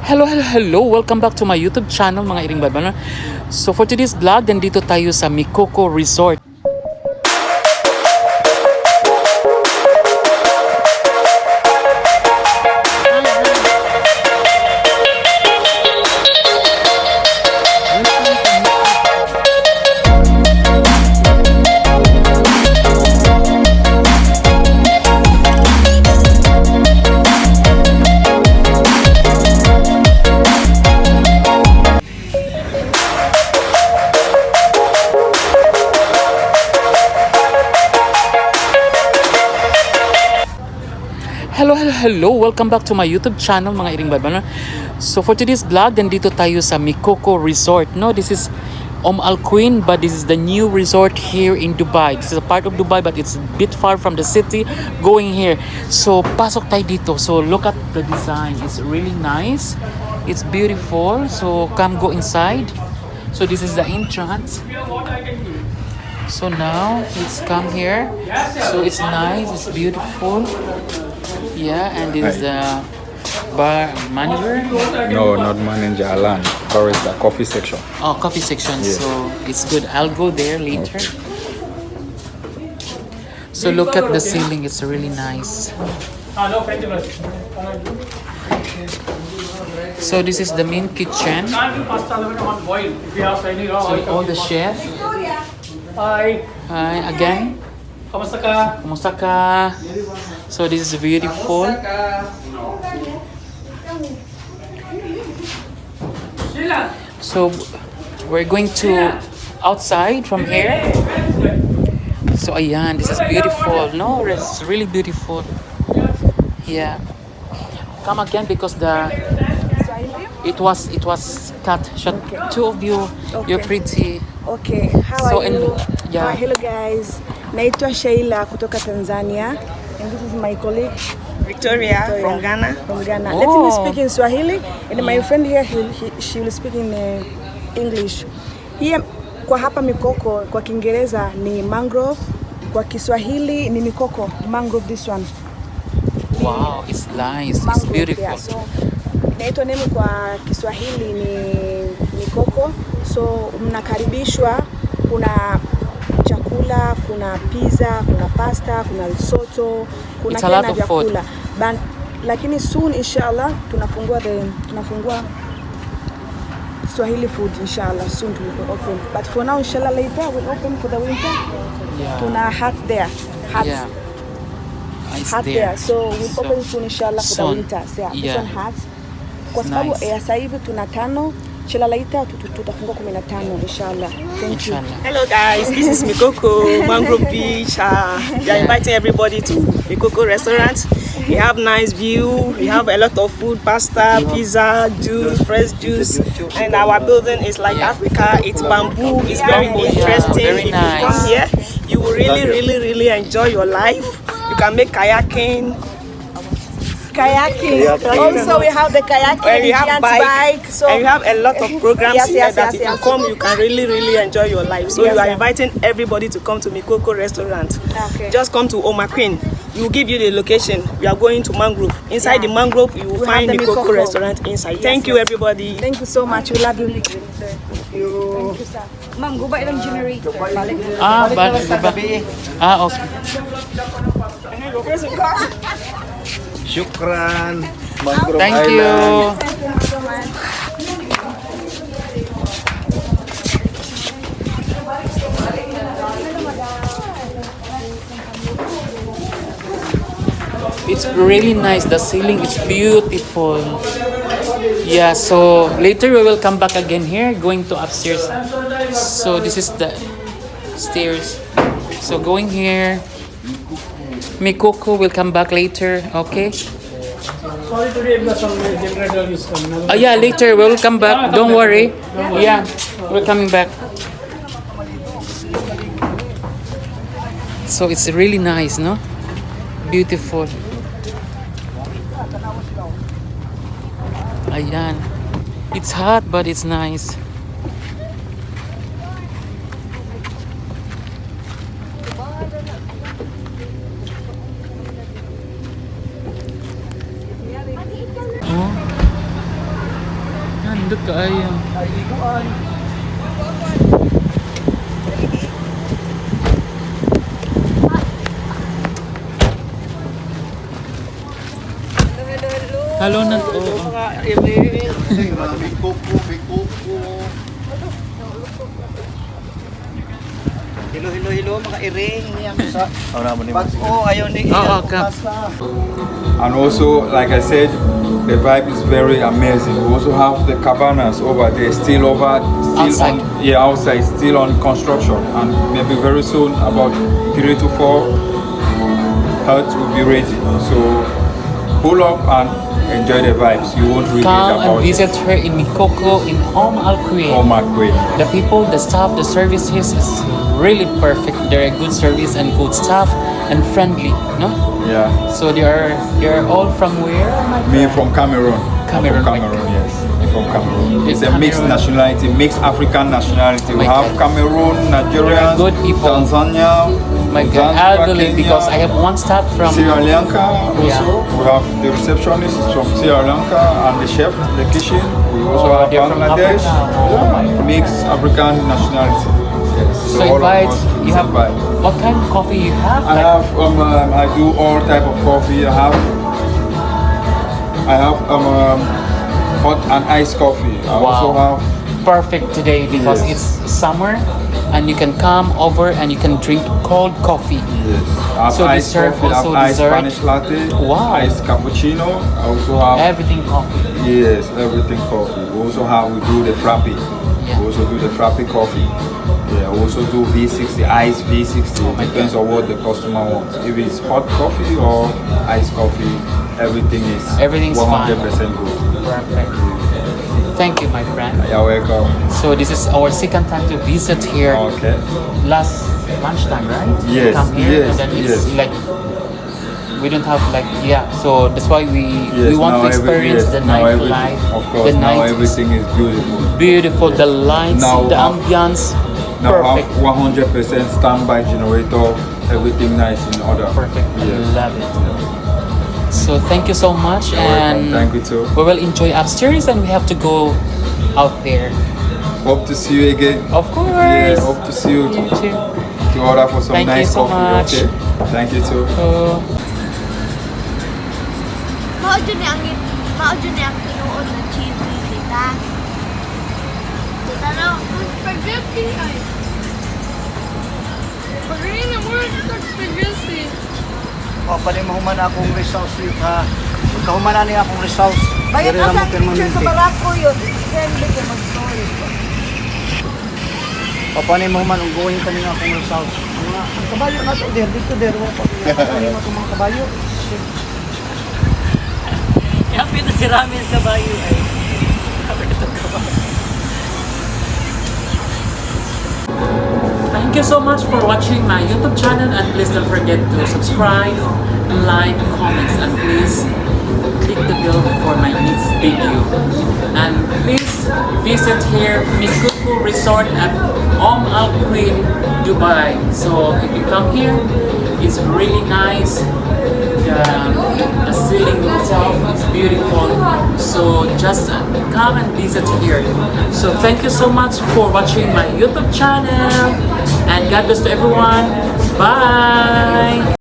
Hello! Welcome back to my YouTube channel, mga iring babalan. So for today's vlog, nandito tayo sa MIKOKO Resort. Hello! Welcome back to my YouTube channel, mga iring babalan. So for today's vlog, nandito tayo sa MIKOKO Resort. No, this is QUWAIN, but this is the new resort here in Dubai. This is a part of Dubai, but it's a bit far from the city going here. So pasok tayo dito. So look at the design. It's really nice. It's beautiful. So come go inside. So this is the entrance. So now let's come here. So it's nice. It's beautiful. Yeah, and this is the bar manager. No, not manager, Alan. Or is the coffee section. Oh, coffee section. Yes. So it's good. I'll go there later. Okay. So look at the ceiling. It's really nice. So this is the main kitchen. So all the chef. Hi. Hi again. Kamusta ka? Kumusta ka? So this is beautiful. So we're going to outside from here. So ayan, this is beautiful. No, it's really beautiful. Yeah. Come again because it was cut. Okay. Two of you, you're pretty. Okay, how So are you? yeah. Hello guys, naitwa Sheila kutoka Tanzania, and this is my colleague Victoria from Ghana. From Ghana. Oh. Let me speak in Swahili, and my friend here, she will speak in English. Here kwa hapa mikoko kwa Kiingereza ni mangrove, kwa Kiswahili ni mikoko, mangrove this one. Wow, it's nice. It's Mangrove, beautiful. yeah. So naitwa neno kwa Kiswahili ni mikoko. So mnakaribishwa, kuna chakula, kuna pizza, kuna pasta, kuna risotto, kuna kila na vyakula. Lakini soon inshallah tunafungua Swahili food inshallah soon to open. But for now inshallah later we'll open for the winter. Yeah. Tuna hat there. Hats. Yeah. It's Hat there. So we'll open soon inshallah for the soon. winter. So yeah, Yeah. this one hats. Kwa sababu Nice. sasa hivi tuna 5, inshallah later tutafungua 15 inshallah. Thank you. Inshallah. Hello guys, this is MIKOKO, Mangrove Beach. We are inviting everybody to MIKOKO restaurant. We have nice view. We have a lot of food, pasta, pizza, juice, fresh juice. And our building is like Africa. It's bamboo. It's very interesting. Very If you nice. come here, you will really enjoy your life. You can make kayaking. Also we have the kayaking, And we have giant bike, so and we have a lot of programs Yes, here yes, that yes, if you yes. come, you can really enjoy your life. So Yes, you are yes. inviting everybody to come to MIKOKO restaurant. Okay. Just come to QUWAIN. We will give you the location. We are going to Mangrove. Inside Yeah. the Mangrove, you will We find have the MIKOKO MIKOKO. restaurant inside. Yes, Thank you, yes. everybody. Thank you so much. We love you. Thank you, sir. Ma'am, go back ng generator. Okay. Shukran. Mangrove Thank Island. you. Thank you so much. It's really nice. The ceiling is beautiful. Yeah, so later we will come back again here, going to upstairs. So this is the stairs. So going here. MIKOKO will come back later, okay? Sorry today because some generator is coming. Yeah, later we will come back. Don't worry. Yeah, we're coming back. So it's really nice, no? Beautiful. Ayan. It's hot, but it's nice. Nindot ka ay. Hello na to. Hello mga iring niya sa pag-o ayaw ni Oo, Kap. And also, like I said, the vibe is very amazing. We also have the cabanas over there, still Outside. outside, still on construction, and maybe very soon, about 3 to 4 huts will be ready. So pull up and enjoy the vibes. You won't regret Come and about visit it. her in MIKOKO in Al Queen. Oh my God. The people, the staff, the services is really perfect. They're a good service and good staff and friendly, no? Yeah. So they are all from where? Me from Cameroon. Cameroon, From Cameroon, yes. Me from Cameroon. It's a mixed Cameroon. nationality, mixed African nationality. We My have God. Cameroon, Nigerians, good people. Tanzania, My God, I Zanzibar, believe Kenya, because I have one staff from Sri Lanka also. Yeah. We have the receptionist is from Sri Lanka and the chef in the kitchen. We also Oh, have they're from Bangladesh. Africa. Oh, my God. Mixed African nationality. Yes. So all of invite, us you is have invite. what kind of coffee you have? I have I do all type of coffee. I have hot and iced coffee. I also have Perfect today because Yes. it's summer and you can come over and you can drink cold coffee. yes. I have So iced dessert, coffee. I have also iced dessert. Spanish latte. Wow. Iced cappuccino. I also have Everything coffee. yes, everything coffee. We also we do the frappe. Yeah. We also do the frappe coffee. Yeah, we also do V60, iced V60. Oh my Depends on what the customer wants. If it's hot coffee or iced coffee, Everything's 100% good. Perfect. Thank you, my friend. You're welcome. So this is our second time to visit here. Okay. Last lunchtime, right? Yes, Come here yes, and then it's yes. like we don't have like so that's why we Yes, want to now experience the now everything- nightlife. Of course, the now night everything is beautiful. beautiful, the lights, Now the have- ambience, Now perfect. have 100% standby generator, everything nice in order. Perfect. Yes. I love it. So thank you so much, You're and welcome. Thank you too. we will enjoy upstairs, and we have to go out there. Hope to see you again. Of course. Yeah, hope to see you You too. to order for some Thank you nice so coffee. much. Okay. Thank you too. So, Mao dyan ang tinuod na cheesy, tita. Tita na, spaghetti ay. Pagaling na mo ito spaghetti. o pwede mahuman akong results ha. Kahuman na niya akong results. Bayad Dire na na sa mo picture sa permanente. barako yun. Send me ka mag-story. O paano mahuman ang going ka niya akong results. Ang kabayo na to der dito der wa pa. Ano mo itong mga kabayo? Happy na si Ramen kabayo ay. thank you so much for watching my YouTube channel, and please don't forget to subscribe, like, comments, and please click the bell for my next video. And please visit here MIKOKO Resort at Al Queen, Dubai. So if you come here, it's really nice. The ceiling itself is beautiful. So just come and visit here. So thank you so much for watching my YouTube channel, and God bless to everyone. Bye.